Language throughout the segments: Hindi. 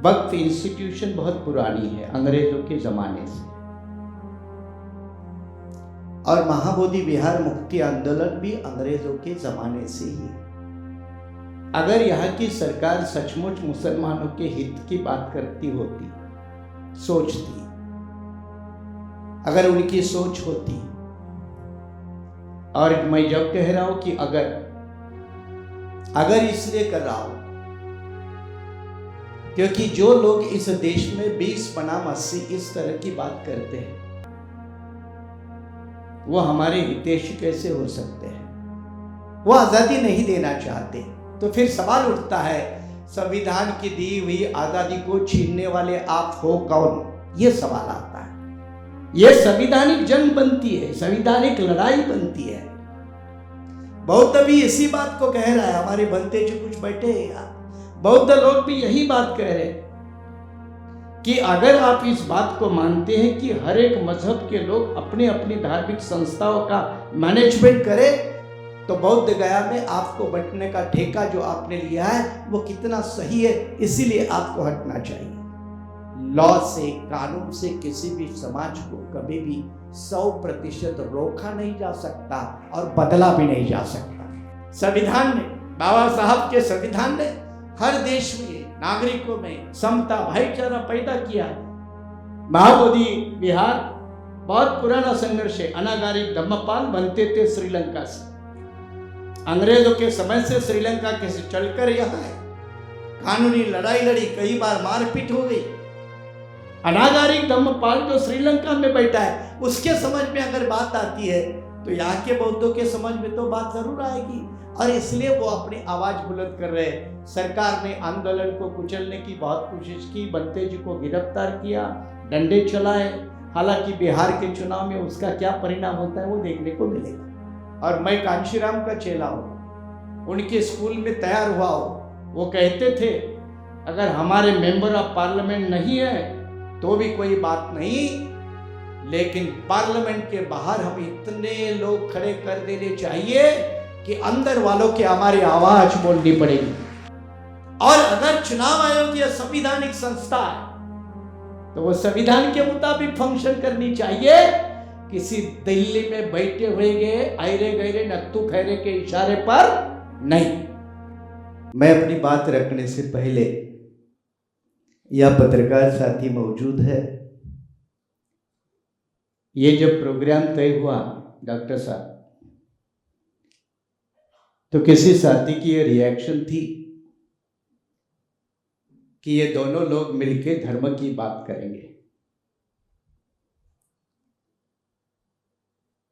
वक्फ इंस्टीट्यूशन बहुत पुरानी है, अंग्रेजों के जमाने से। और महाबोधि विहार मुक्ति आंदोलन भी अंग्रेजों के जमाने से ही है। अगर यहाँ की सरकार सचमुच मुसलमानों के हित की बात करती होती, सोचती, अगर उनकी सोच होती, और मैं जब कह रहा हूं कि अगर इसलिए कर रहा हूं क्योंकि जो लोग इस देश में 20 बनाम 80 इस तरह की बात करते हैं, वो हमारे हितैषी कैसे हो सकते हैं? वो आजादी नहीं देना चाहते। तो फिर सवाल उठता है, संविधान की दी हुई आजादी को छीनने वाले आप हो कौन? ये सवाल आता है। ये संवैधानिक जंग बनती है, संवैधानिक लड़ाई बनती है। बौद्ध भी इसी बात को कह रहा है। हमारे बनते जो कुछ बैठे हैं यहाँ, बौद्ध लोग भी यही बात कह रहे हैं कि अगर आप इस बात को मानते हैं कि हर एक मजहब के लोग अपनी अपनी धार्मिक संस्थाओं का मैनेजमेंट करें, तो बौद्ध गया में आपको बंटने का ठेका जो आपने लिया है वो कितना सही है, इसीलिए आपको हटना चाहिए। लॉ से, कानून से किसी भी समाज को कभी भी 100% रोका नहीं जा सकता और बदला भी नहीं जा सकता। संविधान ने, बाबा साहब के संविधान ने हर देश में नागरिकों में समता, भाईचारा पैदा किया। महाबोधि विहार बहुत पुराना संघर्ष है। अनागारिक धम्मपाल बनते थे श्रीलंका से, अंग्रेजों के समय से श्रीलंका के से चलकर यहाँ है। कानूनी लड़ाई लड़ी, कई बार मारपीट हो गई। अनागारिक धम्मपाल जो श्रीलंका में बैठा है, उसके समझ में अगर बात आती है तो यहाँ के बौद्धों के समझ में तो बात जरूर आएगी, और इसलिए वो अपनी आवाज बुलंद कर रहे हैं। सरकार ने आंदोलन को कुचलने की बहुत कोशिश की, बनते जी को गिरफ्तार किया, डंडे चलाए। हालांकि बिहार के चुनाव में उसका क्या परिणाम होता है वो देखने को मिलेगा। और मैं कांशीराम का चेला हूँ, उनके स्कूल में तैयार हुआ हूँ। वो कहते थे अगर हमारे मेंबर ऑफ पार्लियामेंट नहीं है तो भी कोई बात नहीं, लेकिन पार्लियामेंट के बाहर हम इतने लोग खड़े कर देने चाहिए कि अंदर वालों की हमारी आवाज बोलनी पड़ेगी। और अगर चुनाव आयोग या संवैधानिक संस्था है तो वो संविधान के मुताबिक फंक्शन करनी चाहिए। किसी दिल्ली में बैठे हुए गए आयरे गहरे नत्थु खैरे के इशारे पर नहीं। मैं अपनी बात रखने से पहले, यह पत्रकार साथी मौजूद है, ये जब प्रोग्राम तय हुआ डॉक्टर साहब, तो किसी साथी की ये रिएक्शन थी कि ये दोनों लोग मिलकर धर्म की बात करेंगे।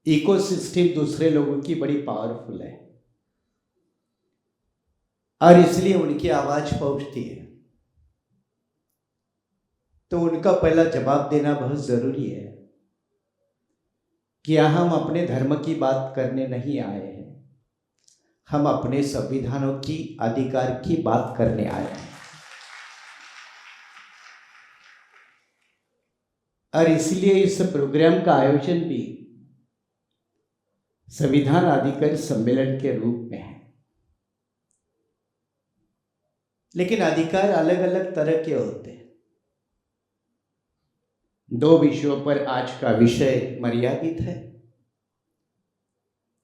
इकोसिस्टम दूसरे लोगों की बड़ी पावरफुल है और इसलिए उनकी आवाज पहुंचती है, तो उनका पहला जवाब देना बहुत जरूरी है कि हम अपने धर्म की बात करने नहीं आए हैं, हम अपने संविधानों की अधिकार की बात करने आए हैं। और इसलिए इस प्रोग्राम का आयोजन भी संविधान अधिकारी सम्मेलन के रूप में है। लेकिन अधिकार अलग अलग तरह के होते हैं। 2 विषयों पर आज का विषय मर्यादित है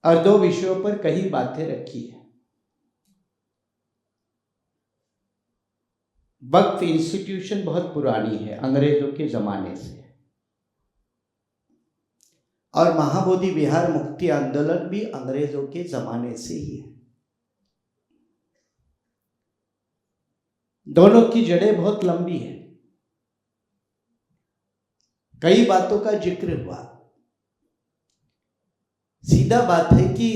और 2 विषयों पर कई बातें रखी है। वक्फ इंस्टीट्यूशन बहुत पुरानी है, अंग्रेजों के जमाने से। और महाबोधि विहार मुक्ति आंदोलन भी अंग्रेजों के जमाने से ही है। दोनों की जड़ें बहुत लंबी है। कई बातों का जिक्र हुआ। सीधा बात है कि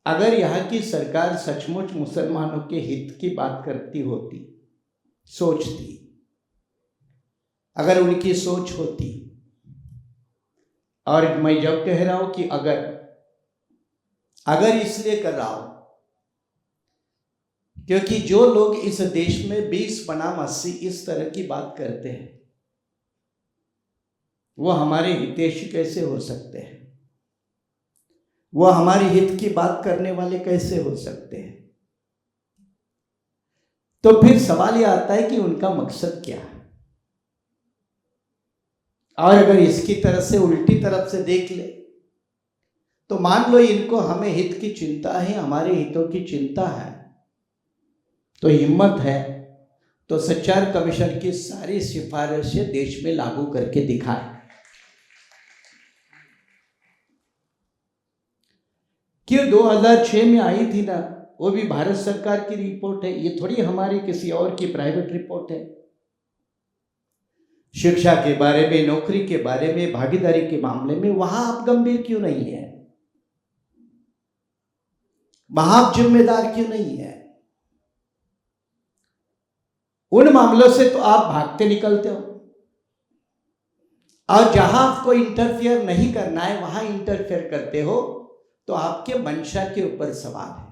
अगर यहाँ की सरकार सचमुच मुसलमानों के हित की बात करती होती, सोचती, अगर उनकी सोच होती, और मैं जब कह रहा हूं कि अगर इसलिए कर रहा हूं क्योंकि जो लोग इस देश में 20 बनाम 80 इस तरह की बात करते हैं, वो हमारे हितैषी कैसे हो सकते हैं? वो हमारे हित की बात करने वाले कैसे हो सकते हैं? तो फिर सवाल यह आता है कि उनका मकसद क्या है। और अगर इसकी तरफ से उल्टी तरफ से देख ले तो मान लो इनको हमें हित की चिंता है, हमारे हितों की चिंता है, तो हिम्मत है तो सच्चार कमीशन की सारी सिफारिशें देश में लागू करके दिखाए। क्यों 2006 में आई थी ना, वो भी भारत सरकार की रिपोर्ट है, ये थोड़ी हमारी किसी और की प्राइवेट रिपोर्ट है। शिक्षा के बारे में, नौकरी के बारे में, भागीदारी के मामले में वहां आप गंभीर क्यों नहीं है, वहां आप जिम्मेदार क्यों नहीं है? उन मामलों से तो आप भागते निकलते हो, और जहां आपको इंटरफियर नहीं करना है वहां इंटरफियर करते हो, तो आपके मंशा के ऊपर सवाल है,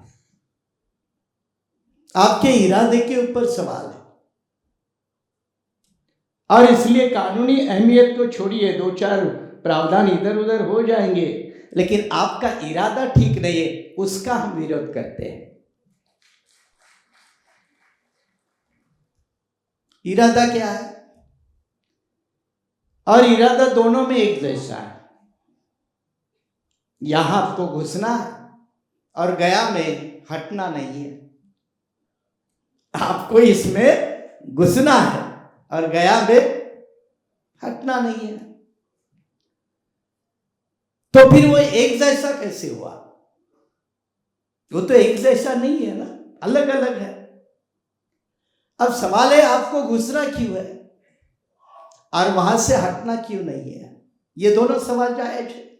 आपके इरादे के ऊपर सवाल है। और इसलिए कानूनी अहमियत को छोड़िए, 2-4 प्रावधान इधर उधर हो जाएंगे, लेकिन आपका इरादा ठीक नहीं है, उसका हम विरोध करते हैं। इरादा क्या है? और इरादा दोनों में एक जैसा है। यहां आपको घुसना है और गया में हटना नहीं है। आपको इसमें घुसना है और गया में हटना नहीं है। तो फिर वो एक जैसा कैसे हुआ? वो तो एक जैसा नहीं है ना, अलग अलग है। अब सवाल है आपको घुसना क्यों है और वहां से हटना क्यों नहीं है? ये दोनों सवाल जायज है।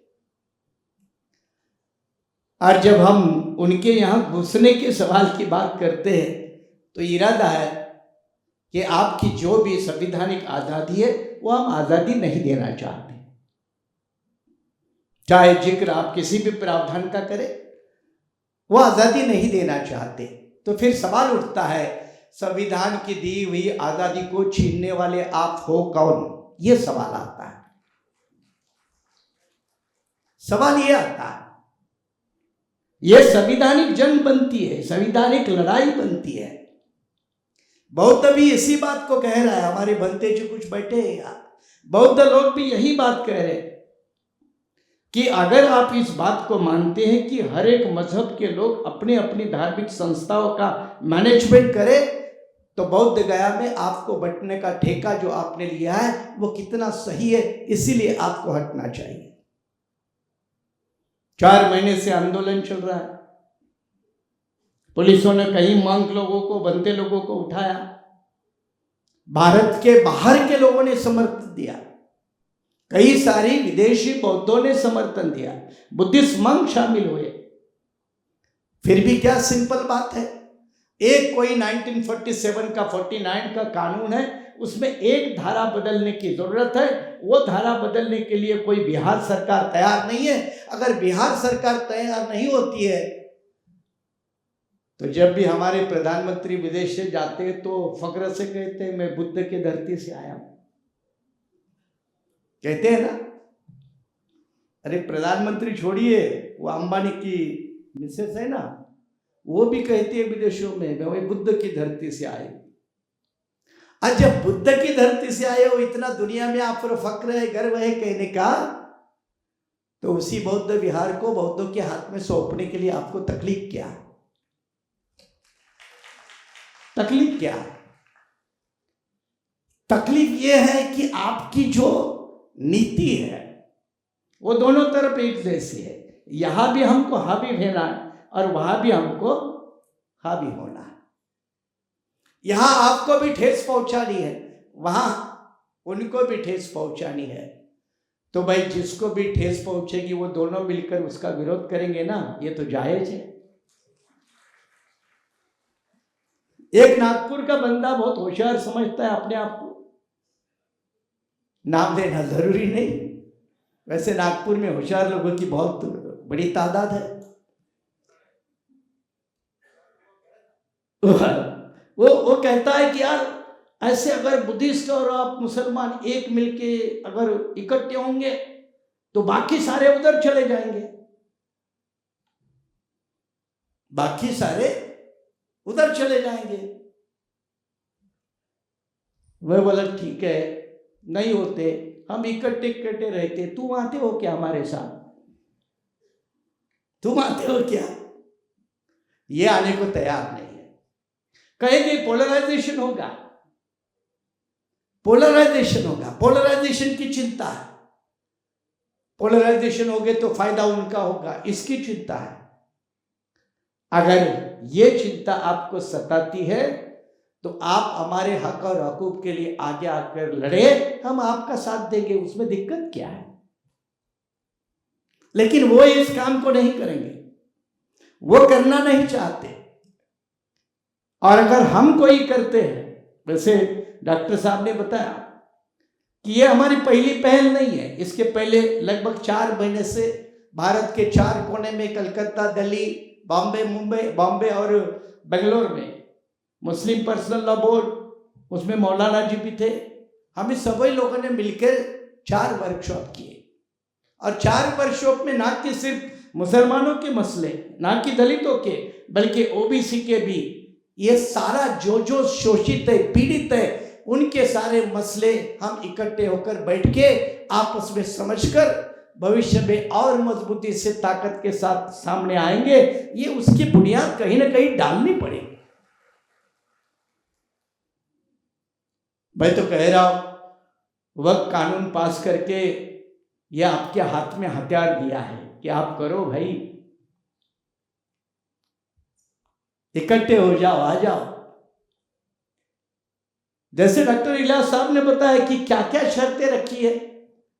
और जब हम उनके यहां घुसने के सवाल की बात करते हैं तो इरादा है कि आपकी जो भी संवैधानिक आजादी है वो हम आजादी नहीं देना चाहते। चाहे जिक्र आप किसी भी प्रावधान का करें, वो आजादी नहीं देना चाहते। तो फिर सवाल उठता है, संविधान की दी हुई आजादी को छीनने वाले आप हो कौन? ये सवाल आता है। सवाल ये आता है, ये संवैधानिक जंग बनती है, संवैधानिक लड़ाई बनती है। बौद्ध भी इसी बात को कह रहा है, हमारे बनते जो कुछ बैठे हैं यहाँ, बौद्ध लोग भी यही बात कह रहे हैं कि अगर आप इस बात को मानते हैं कि हर एक मजहब के लोग अपनी अपनी धार्मिक संस्थाओं का मैनेजमेंट करें, तो बौद्ध गया में आपको बंटने का ठेका जो आपने लिया है वो कितना सही है, इसीलिए आपको हटना चाहिए। 4 महीने से आंदोलन चल रहा है, पुलिसों ने कई मंक लोगों को, बनते लोगों को उठाया, भारत के बाहर के लोगों ने समर्थन दिया, कई सारी विदेशी बौद्धों ने समर्थन दिया, बुद्धिस्ट मंक शामिल हुए। फिर भी क्या सिंपल बात है, एक कोई 1947 का 49 का कानून है, उसमें एक धारा बदलने की जरूरत है। वो धारा बदलने के लिए कोई बिहार सरकार तैयार नहीं है। अगर बिहार सरकार तैयार नहीं होती है तो जब भी हमारे प्रधानमंत्री विदेश से जाते हैं तो फख्र से कहते हैं मैं बुद्ध की धरती से आया हूं, कहते हैं ना। अरे प्रधानमंत्री छोड़िए, वो अंबानी की मिसेस है ना, वो भी कहती है विदेशों में मैं बुद्ध की धरती से आई। आज जब बुद्ध की धरती से आए हो, इतना दुनिया में आप पर फक्र है, गर्व है कहने का, तो उसी बौद्ध विहार को बौद्धों के हाथ में सौंपने के लिए आपको तकलीफ क्या? तकलीफ क्या? तकलीफ यह है कि आपकी जो नीति है वो दोनों तरफ एक जैसी है। यहां भी हमको हावी रहना है और वहां भी हमको हावी होना है। यहां आपको भी ठेस पहुंचानी है, वहां उनको भी ठेस पहुंचानी है। तो भाई जिसको भी ठेस पहुंचेगी वो दोनों मिलकर उसका विरोध करेंगे ना, ये तो जायज है। एक नागपुर का बंदा बहुत होशियार समझता है अपने आप को, नाम लेना जरूरी नहीं, वैसे नागपुर में होशियार लोगों की बहुत बड़ी तादाद है। वो कहता है कि यार ऐसे अगर बुद्धिस्ट और आप मुसलमान एक मिलके अगर इकट्ठे होंगे तो बाकी सारे उधर चले जाएंगे, बाकी सारे उधर चले जाएंगे। वह बोला ठीक है, नहीं होते हम इकट्ठे इकट्ठे रहते, तुम आते हो क्या हमारे साथ, तुम आते हो क्या? ये आने को तैयार नहीं है। कहेंगे पोलराइजेशन होगा, पोलराइजेशन होगा, पोलराइजेशन की चिंता है, पोलराइजेशन हो गए तो फायदा उनका होगा, इसकी चिंता है। अगर ये चिंता आपको सताती है तो आप हमारे हक और हकूक के लिए आगे आकर लड़े, हम आपका साथ देंगे, उसमें दिक्कत क्या है? लेकिन वो इस काम को नहीं करेंगे, वो करना नहीं चाहते। और अगर हम कोई करते हैं, वैसे डॉक्टर साहब ने बताया कि ये हमारी पहली पहल नहीं है, इसके पहले लगभग 4 महीने से भारत के 4 कोने में, कलकत्ता, दिल्ली, बॉम्बे और बेंगलोर में मुस्लिम पर्सनल लॉ बोर्ड, उसमें मौलाना जी भी थे, हमें सभी लोगों ने मिलकर 4 वर्कशॉप किए। और 4 वर्कशॉप में ना कि सिर्फ मुसलमानों के मसले, ना कि दलितों के, बल्कि ओबीसी के भी, ये सारा जो शोषित है, पीड़ित है, उनके सारे मसले हम इकट्ठे होकर बैठ के आपस में समझकर भविष्य में और मजबूती से ताकत के साथ सामने आएंगे। ये उसकी बुनियाद कहीं ना कहीं डालनी पड़ेगी। मैं तो कह रहा हूं, वक्त कानून पास करके यह आपके हाथ में हथियार दिया है कि आप करो भाई, इकट्ठे हो जाओ, आ जाओ। जैसे डॉक्टर इलियास साहब ने बताया कि क्या क्या शर्तें रखी है,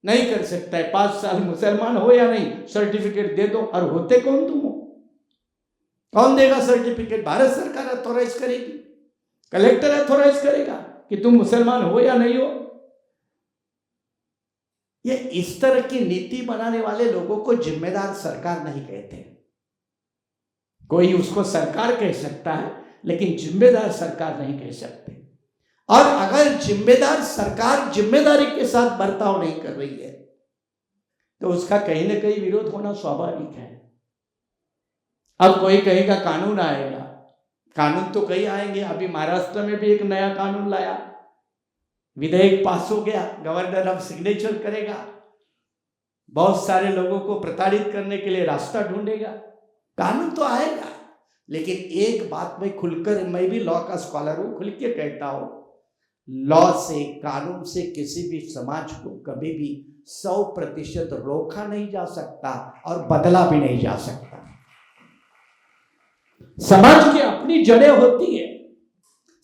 नहीं कर सकता है 5 साल मुसलमान हो या नहीं, सर्टिफिकेट दे दो। और होते कौन तुम हो? कौन देगा सर्टिफिकेट? भारत सरकार अथॉराइज करेगी, कलेक्टर अथॉराइज करेगा कि तुम मुसलमान हो या नहीं हो। ये इस तरह की नीति बनाने वाले लोगों को जिम्मेदार सरकार नहीं कहते। कोई उसको सरकार कह सकता है, लेकिन जिम्मेदार सरकार नहीं कह सकते। और अगर जिम्मेदार सरकार जिम्मेदारी के साथ बर्ताव नहीं कर रही है तो उसका कहीं ना कहीं विरोध होना स्वाभाविक है। अब कोई कहेगा कानून आएगा, कानून तो कई आएंगे। अभी महाराष्ट्र में भी एक नया कानून लाया, विधेयक पास हो गया, गवर्नर अब सिग्नेचर करेगा, बहुत सारे लोगों को प्रताड़ित करने के लिए रास्ता ढूंढेगा। कानून तो आएगा, लेकिन एक बात में खुलकर, मैं भी लॉ का स्कॉलर हूं, खुल के कहता हूं, लॉ से, कानून से किसी भी समाज को कभी भी 100% रोका नहीं जा सकता और बदला भी नहीं जा सकता। समाज की अपनी जड़ें होती है,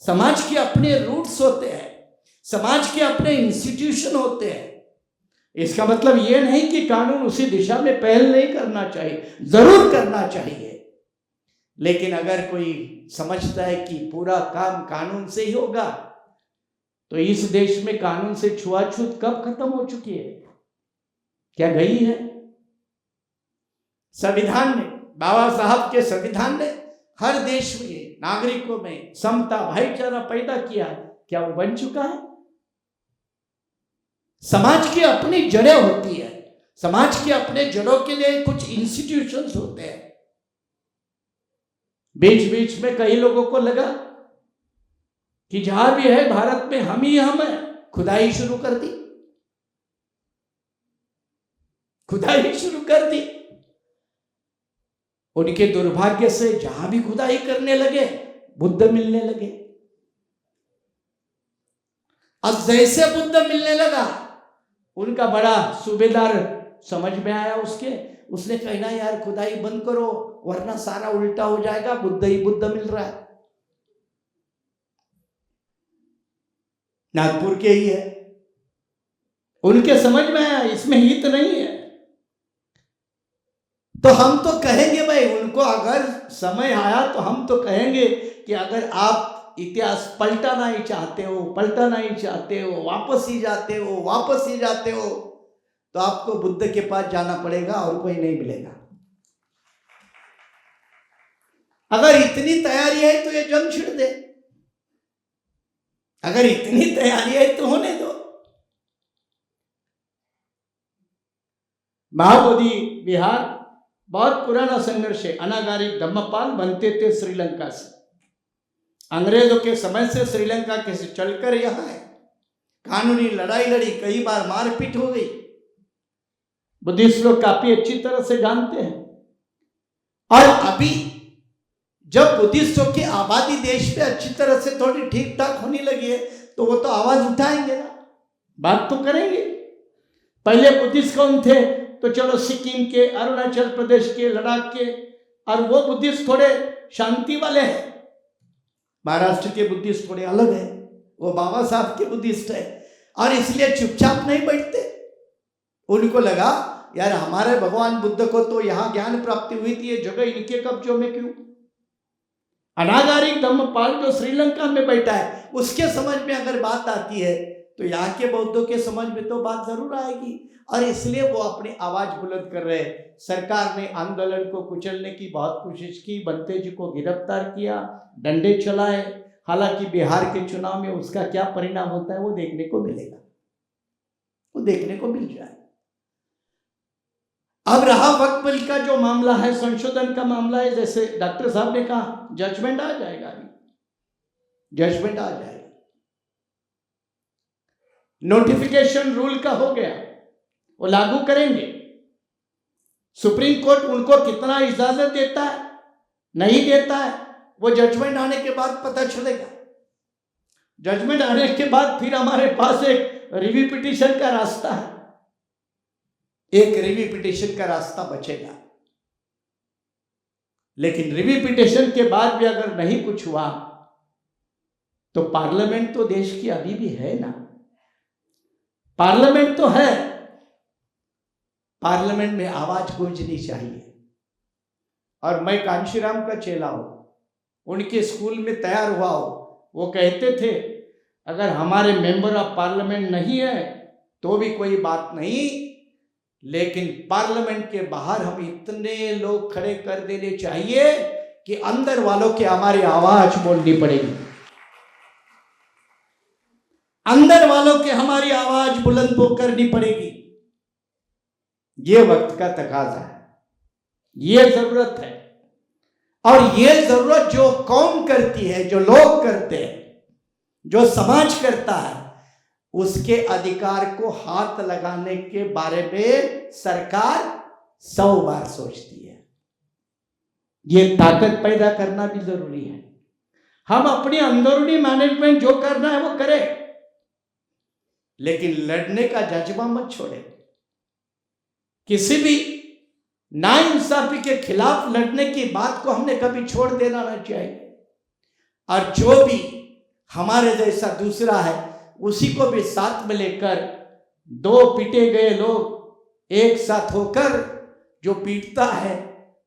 समाज के अपने रूट्स होते हैं, समाज के अपने इंस्टीट्यूशन होते हैं। इसका मतलब यह नहीं कि कानून उसी दिशा में पहल नहीं करना चाहिए, जरूर करना चाहिए। लेकिन अगर कोई समझता है कि पूरा काम कानून से ही होगा, तो इस देश में कानून से छुआछूत कब खत्म हो चुकी है? क्या गई है? संविधान ने, बाबा साहब के संविधान ने हर देश में नागरिकों में समता, भाईचारा पैदा किया, क्या वो बन चुका है? समाज की अपनी जड़ें होती है, समाज के अपने जड़ों के लिए कुछ इंस्टीट्यूशंस होते हैं। बीच बीच में कई लोगों को लगा कि जहां भी है भारत में हम ही हम है, खुदाई शुरू कर दी, खुदाई शुरू कर दी। उनके दुर्भाग्य से जहां भी खुदाई करने लगे, बुद्ध मिलने लगे। अब जैसे बुद्ध मिलने लगा, उनका बड़ा सूबेदार समझ में आया उसने कहना, यार खुदाई बंद करो वरना सारा उल्टा हो जाएगा, बुद्ध ही बुद्ध मिल रहा है। नागपुर के ही है, उनके समझ में आया इसमें हित नहीं है। तो हम तो कहेंगे भाई, उनको अगर समय आया तो हम तो कहेंगे कि अगर आप इतिहास पलटाना ही चाहते हो, पलटाना ही चाहते हो, वापस ही जाते हो, तो आपको बुद्ध के पास जाना पड़ेगा और कोई नहीं मिलेगा। अगर इतनी तैयारी है तो ये जंग छिड़ दे, अगर इतनी तैयारी है तो होने दो। महाबोधि विहार बहुत पुराना संघर्ष है। अनागारी धम्मपाल बनते थे श्रीलंका से, अंग्रेजों के समय से श्रीलंका के से चलकर यहाँ है। कानूनी लड़ाई लड़ी, कई बार मारपीट हो गई। बुद्धिस्ट लोग काफी अच्छी तरह से जानते हैं। और अभी जब बुद्धिस्टों की आबादी देश पे अच्छी तरह से थोड़ी ठीक ठाक होने लगी है, तो वो तो आवाज उठाएंगे ना, बात तो करेंगे। पहले बुद्धिस्ट कौन थे? तो चलो सिक्किम के, अरुणाचल प्रदेश के, लद्दाख के, और वो बुद्धिस्ट थोड़े शांति वाले हैं। महाराष्ट्र के बुद्धिस्ट थोड़े अलग है, वो बाबा साहब के बुद्धिस्ट है, और इसलिए चुपचाप नहीं बैठते। उनको लगा यार हमारे भगवान बुद्ध को तो यहाँ ज्ञान प्राप्ति हुई थी, ये जगह इनके कब्जों में क्यों? अनागारी धम्मपाल जो श्रीलंका में बैठा है, उसके समझ में अगर बात आती है तो यहाँ के बौद्धों के समझ में तो बात जरूर आएगी। और इसलिए वो अपनी आवाज बुलंद कर रहे हैं। सरकार ने आंदोलन को कुचलने की बहुत कोशिश की, बनते जी को गिरफ्तार किया, डंडे चलाए। हालांकि बिहार के चुनाव में उसका क्या परिणाम होता है वो देखने को मिलेगा, वो देखने को मिल जाए। अब रहा वक्फ बिल का जो मामला है, संशोधन का मामला है, जैसे डॉक्टर साहब ने कहा जजमेंट आ जाएगा, अभी जजमेंट आ जाएगा। नोटिफिकेशन रूल का हो गया, वो लागू करेंगे। सुप्रीम कोर्ट उनको कितना इजाजत देता है, नहीं देता है, वो जजमेंट आने के बाद पता चलेगा। जजमेंट आने के बाद फिर हमारे पास एक रिव्यू पिटीशन का रास्ता है, एक रिव्यू पिटीशन का रास्ता बचेगा। लेकिन रिव्यू पिटीशन के बाद भी अगर नहीं कुछ हुआ तो पार्लियामेंट तो देश की अभी भी है ना, पार्लियामेंट तो है, पार्लियामेंट में आवाज गूंजनी चाहिए। और मैं कांशीराम का चेला हूं, उनके स्कूल में तैयार हुआ हो। वो कहते थे अगर हमारे मेंबर ऑफ पार्लियामेंट नहीं है तो भी कोई बात नहीं, लेकिन पार्लियामेंट के बाहर हम इतने लोग खड़े कर देने चाहिए कि अंदर वालों की हमारी आवाज बोलनी पड़ेगी, अंदर वालों की हमारी आवाज बुलंद करनी पड़ेगी। ये वक्त का तकाजा है, ये जरूरत है। और ये जरूरत जो कौम करती है, जो लोग करते हैं, जो समाज करता है, उसके अधिकार को हाथ लगाने के बारे में सरकार 100 बार सोचती है। ये ताकत पैदा करना भी जरूरी है। हम अपनी अंदरूनी मैनेजमेंट जो करना है वो करें, लेकिन लड़ने का जज्बा मत छोड़े। किसी भी नाइंसाफी के खिलाफ लड़ने की बात को हमने कभी छोड़ देना नहीं चाहिए। और जो भी हमारे जैसा दूसरा है उसी को भी साथ में लेकर, दो पीटे गए लोग एक साथ होकर, जो पीटता है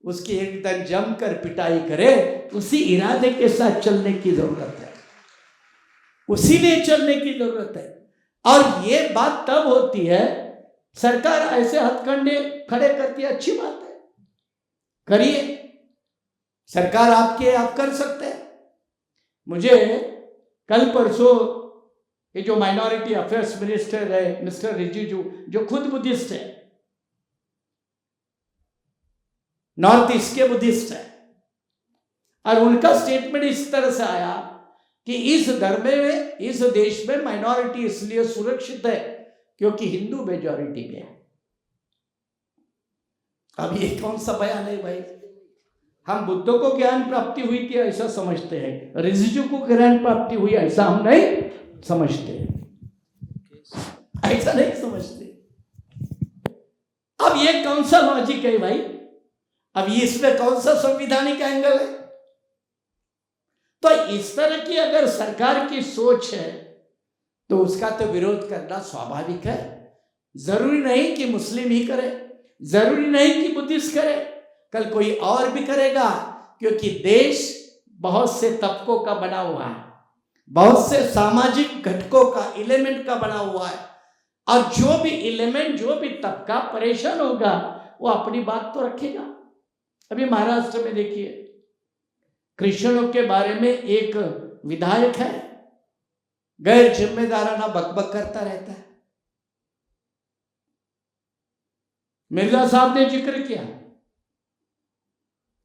उसकी एकदम जमकर पिटाई करे, उसी इरादे के साथ चलने की जरूरत है, उसी लिए चलने की जरूरत है। और ये बात तब होती है, सरकार ऐसे हथकंडे खड़े करती है, अच्छी बात है, करिए, सरकार आपके, आप कर सकते हैं। मुझे कल परसों ये जो माइनॉरिटी अफेयर्स मिनिस्टर है मिस्टर रिजिजू, जो खुद बुद्धिस्ट है, नॉर्थ ईस्ट के बुद्धिस्ट है, और उनका स्टेटमेंट इस तरह से आया कि इस धर्म में, इस देश में माइनॉरिटी इसलिए सुरक्षित है क्योंकि हिंदू मेजॉरिटी में है। अब ये कौन सा बयान है भाई? हम बुद्ध को ज्ञान प्राप्ति हुई थी ऐसा समझते हैं, रिजिजू को ज्ञान प्राप्ति हुई ऐसा हम नहीं समझते, ऐसा नहीं समझते। अब ये कौन सा लॉजिक है भाई? अब ये इसमें कौन सा संवैधानिक एंगल है? तो इस तरह की अगर सरकार की सोच है तो उसका तो विरोध करना स्वाभाविक है। जरूरी नहीं कि मुस्लिम ही करे, जरूरी नहीं कि बुद्धिस्ट करे, कल कोई और भी करेगा, क्योंकि देश बहुत से तबकों का बना हुआ है, बहुत से सामाजिक घटकों का, एलिमेंट का बना हुआ है। और जो भी एलिमेंट, जो भी तबका परेशान होगा वो अपनी बात तो रखेगा। अभी महाराष्ट्र में देखिए, क्रिश्चियनों के बारे में एक विधायक है, गैर जिम्मेदाराना बकबक करता रहता है। मिर्जा साहब ने जिक्र किया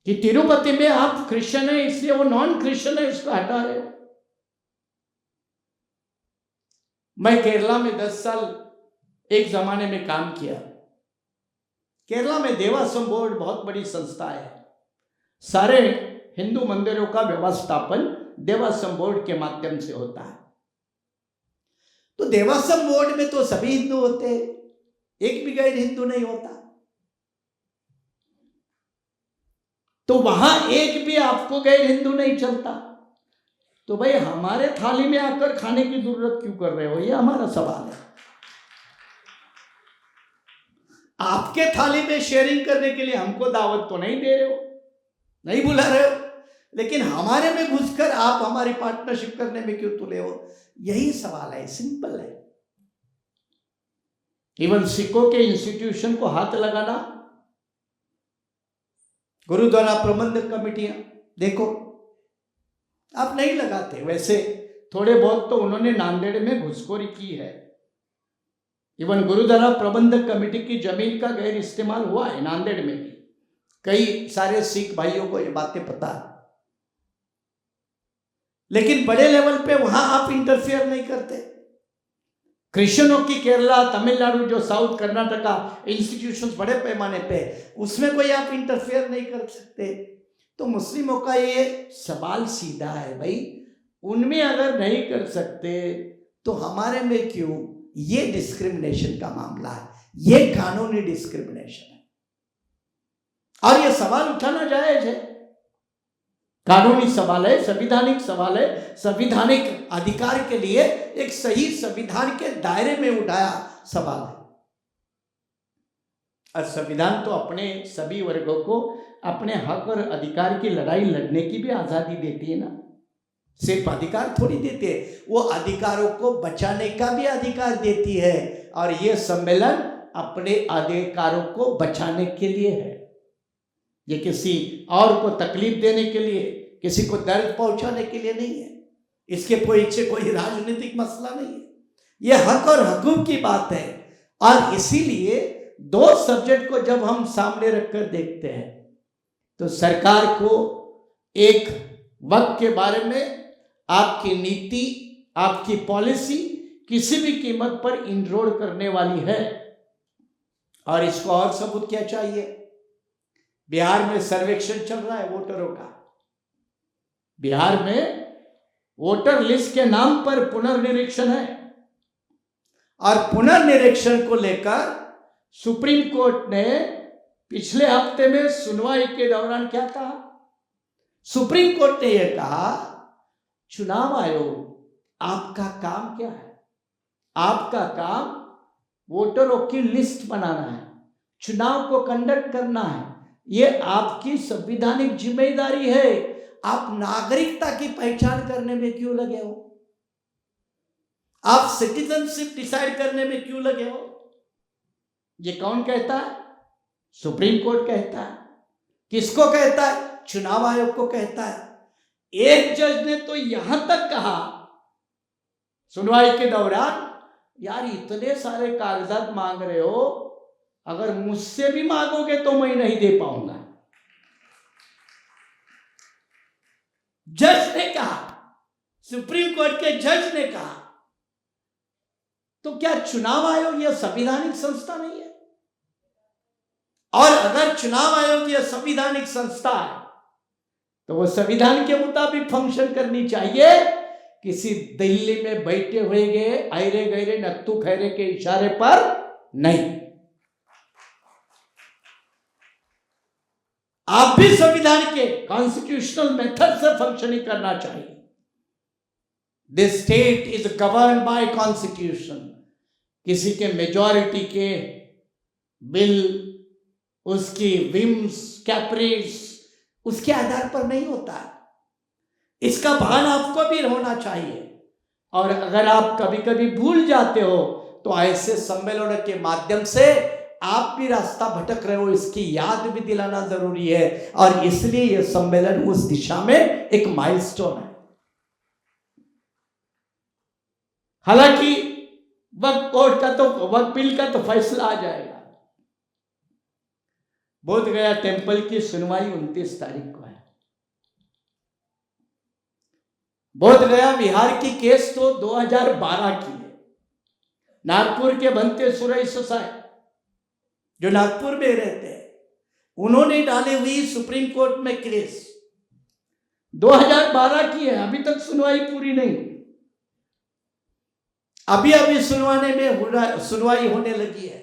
कि तिरुपति में आप क्रिश्चियन है इसलिए वो नॉन क्रिश्चियन है, इसको हटा रहे हो। मैं केरला में 10 साल एक जमाने में काम किया। केरला में देवास्वम बोर्ड बहुत बड़ी संस्था है। सारे हिंदू मंदिरों का व्यवस्थापन देवास्वम बोर्ड के माध्यम से होता है। तो देवास्वम बोर्ड में तो सभी हिंदू होते हैं, एक भी गैर हिंदू नहीं होता। तो वहां एक भी आपको गैर हिंदू नहीं चलता, तो भाई हमारे थाली में आकर खाने की जरूरत क्यों कर रहे हो, ये हमारा सवाल है। आपके थाली में शेयरिंग करने के लिए हमको दावत तो नहीं दे रहे हो, नहीं बुला रहे हो, लेकिन हमारे में घुसकर आप हमारी पार्टनरशिप करने में क्यों तुले हो? यही सवाल है, सिंपल है। इवन सिखों के इंस्टीट्यूशन को हाथ लगाना, गुरुद्वारा प्रबंधक कमेटियां देखो, आप नहीं लगाते। वैसे थोड़े बहुत तो उन्होंने नांदेड़ में घुसखोरी की है। इवन गुरुद्वारा प्रबंधक कमेटी की जमीन का गैर इस्तेमाल हुआ है नांदेड़ में भी। कई सारे सिख भाइयों को ये बातें पता है, लेकिन बड़े लेवल पे वहां आप इंटरफेयर नहीं करते। क्रिश्चियनों की केरला, तमिलनाडु, जो साउथ कर्नाटका इंस्टीट्यूशंस बड़े पैमाने पे, उसमें कोई आप इंटरफेयर नहीं कर सकते। तो मुस्लिमों का ये सवाल सीधा है, भाई उनमें अगर नहीं कर सकते तो हमारे में क्यों? ये डिस्क्रिमिनेशन का मामला है, ये कानूनी डिस्क्रिमिनेशन है और ये सवाल उठाना जायज है। कानूनी सवाल है, संवैधानिक सवाल है, संवैधानिक अधिकार के लिए एक सही संविधान के दायरे में उठाया सवाल है। और संविधान तो अपने सभी वर्गों को अपने हक और अधिकार की लड़ाई लड़ने की भी आजादी देती है ना, सिर्फ अधिकार थोड़ी देती है, वो अधिकारों को बचाने का भी अधिकार देती है। और ये सम्मेलन अपने अधिकारों को बचाने के लिए है, ये किसी और को तकलीफ देने के लिए, किसी को दर्द पहुंचाने के लिए नहीं है। इसके पीछे कोई राजनीतिक मसला नहीं है, ये हक और हकूक की बात है। और इसीलिए दो सब्जेक्ट को जब हम सामने रखकर देखते हैं तो सरकार को एक वक्त के बारे में आपकी नीति, आपकी पॉलिसी किसी भी कीमत पर इनरोल करने वाली है। और इसको और सबूत क्या चाहिए? बिहार में सर्वेक्षण चल रहा है वोटरों का। बिहार में वोटर लिस्ट के नाम पर पुनर्निरीक्षण है और पुनर्निरीक्षण को लेकर सुप्रीम कोर्ट ने पिछले हफ्ते में सुनवाई के दौरान क्या कहा? सुप्रीम कोर्ट ने यह कहा, चुनाव आयोग आपका काम क्या है? आपका काम वोटरों की लिस्ट बनाना है, चुनाव को कंडक्ट करना है, ये आपकी संवैधानिक जिम्मेदारी है। आप नागरिकता की पहचान करने में क्यों लगे हो? आप सिटीजनशिप डिसाइड करने में क्यों लगे हो? ये कौन कहता है? सुप्रीम कोर्ट कहता है। किसको कहता है? चुनाव आयोग को कहता है। एक जज ने तो यहां तक कहा सुनवाई के दौरान, यार इतने सारे कागजात मांग रहे हो, अगर मुझसे भी मांगोगे तो मैं नहीं दे पाऊंगा। जज ने कहा, सुप्रीम कोर्ट के जज ने कहा। तो क्या चुनाव आयोग यह संवैधानिक संस्था नहीं है? और अगर चुनाव आयोग यह संवैधानिक संस्था है तो वो संविधान के मुताबिक फंक्शन करनी चाहिए, किसी दिल्ली में बैठे हुए गए ऐरे गैरे नत्थु खैरे के इशारे पर नहीं। आप भी संविधान के कॉन्स्टिट्यूशनल मेथड से फंक्शनिंग करना चाहिए। This state is govern by constitution. किसी के मेजॉरिटी के बिल, उसकी विम्स, कैप्रिस, उसके आधार पर नहीं होता है। इसका भान आपको भी होना चाहिए। और अगर आप कभी कभी भूल जाते हो तो ऐसे सम्मेलनों के माध्यम से आप भी रास्ता भटक रहे हो, इसकी याद भी दिलाना जरूरी है। और इसलिए यह सम्मेलन उस दिशा में एक माइलस्टोन है। हालांकि वक्त कोर्ट का तो वक्त बिल का तो फैसला आ जाएगा। बोध गया टेंपल की सुनवाई 29 तारीख को है। बोध गया विहार की केस तो 2012 की है। नागपुर के बनते सुरई ससाई जो नागपुर में रहते हैं, उन्होंने डाली हुई सुप्रीम कोर्ट में केस 2012 की है, अभी तक सुनवाई पूरी नहीं। अभी सुनवाई होने लगी है।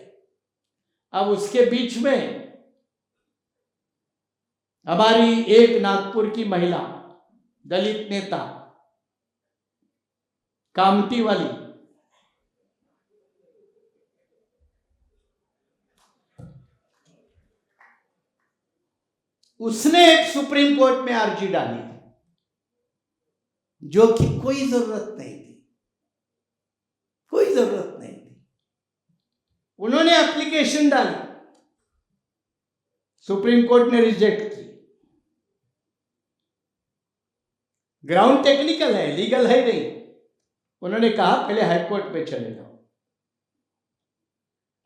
अब उसके बीच में हमारी एक नागपुर की महिला दलित नेता कामती वाली, उसने एक सुप्रीम कोर्ट में अर्जी डाली जो कि कोई जरूरत नहीं थी, कोई जरूरत नहीं थी। उन्होंने एप्लीकेशन डाली, सुप्रीम कोर्ट ने रिजेक्ट की। ग्राउंड टेक्निकल है, लीगल है नहीं। उन्होंने कहा पहले हाई कोर्ट में चले जाओ।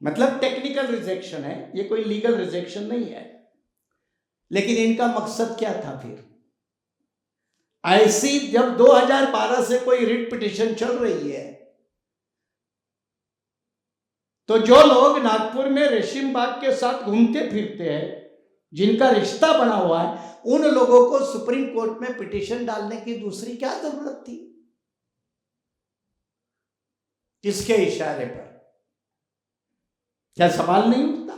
मतलब टेक्निकल रिजेक्शन है, ये कोई लीगल रिजेक्शन नहीं है। लेकिन इनका मकसद क्या था फिर? ऐसी जब 2012 से कोई रिट पिटीशन चल रही है, तो जो लोग नागपुर में रेशीम बाग के साथ घूमते फिरते हैं, जिनका रिश्ता बना हुआ है, उन लोगों को सुप्रीम कोर्ट में पिटीशन डालने की दूसरी क्या जरूरत थी? किसके इशारे पर? क्या सवाल नहीं उठता?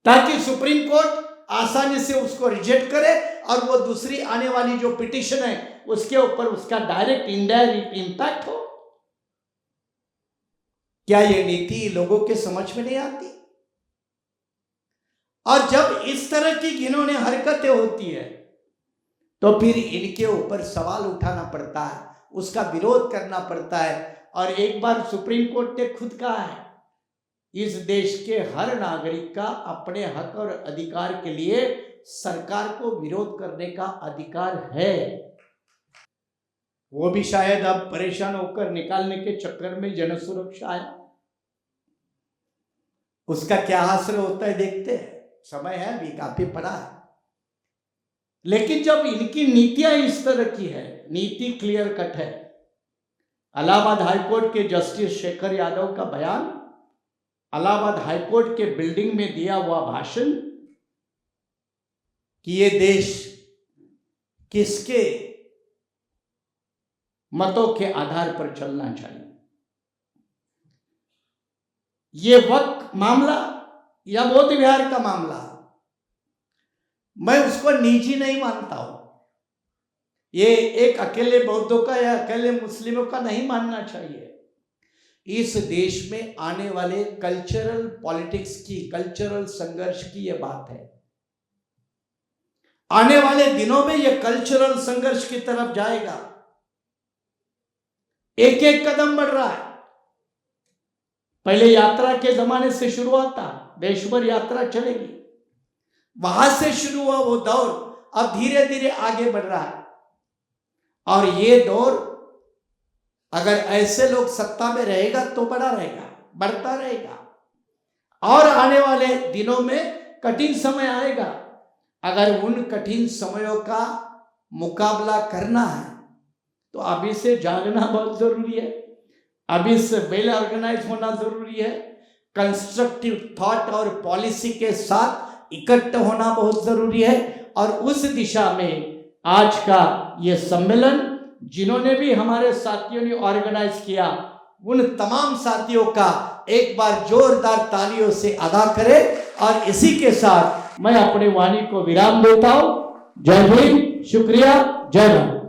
ताकि सुप्रीम कोर्ट आसानी से उसको रिजेक्ट करे और वो दूसरी आने वाली जो पिटीशन है उसके ऊपर उसका डायरेक्ट इनडायरेक्ट इंपैक्ट हो। क्या ये नीति लोगों के समझ में नहीं आती? और जब इस तरह की घिनौनी हरकतें होती है तो फिर इनके ऊपर सवाल उठाना पड़ता है, उसका विरोध करना पड़ता है। और एक बार सुप्रीम कोर्ट ने खुद कहा है, इस देश के हर नागरिक का अपने हक और अधिकार के लिए सरकार को विरोध करने का अधिकार है। वो भी शायद अब परेशान होकर निकालने के चक्कर में जन सुरक्षा है, उसका क्या हासिल होता है देखते हैं। समय है, अभी काफी पड़ा है। लेकिन जब इनकी नीतियां इस तरह की है, नीति क्लियर कट है। इलाहाबाद हाईकोर्ट के जस्टिस शेखर यादव का बयान, इलाहाबाद हाईकोर्ट के बिल्डिंग में दिया हुआ भाषण कि ये देश किसके मतों के आधार पर चलना चाहिए, ये वक्त मामला या बौद्ध विहार का मामला, मैं उसको निजी नहीं मानता हूं। ये एक अकेले बौद्धों का या अकेले मुस्लिमों का नहीं मानना चाहिए। इस देश में आने वाले कल्चरल पॉलिटिक्स की, कल्चरल संघर्ष की यह बात है। आने वाले दिनों में यह कल्चरल संघर्ष की तरफ जाएगा। एक एक कदम बढ़ रहा है। पहले यात्रा के जमाने से शुरुआत था, देश भर यात्रा चलेगी, वहां से शुरू हुआ वो दौर अब धीरे धीरे आगे बढ़ रहा है। और ये दौर अगर ऐसे लोग सत्ता में रहेगा तो बड़ा रहेगा, बढ़ता रहेगा। और आने वाले दिनों में कठिन समय आएगा। अगर उन कठिन समयों का मुकाबला करना है तो अभी से जागना बहुत जरूरी है, अभी से वेल ऑर्गेनाइज होना जरूरी है, कंस्ट्रक्टिव थॉट और पॉलिसी के साथ इकट्ठा होना बहुत जरूरी है। और उस दिशा में आज का ये सम्मेलन, जिन्होंने भी हमारे साथियों ने ऑर्गेनाइज किया, उन तमाम साथियों का एक बार जोरदार तालियों से अदा करें। और इसी के साथ मैं अपनी वाणी को विराम देता हूं। जय हिंद, शुक्रिया, जय भारत।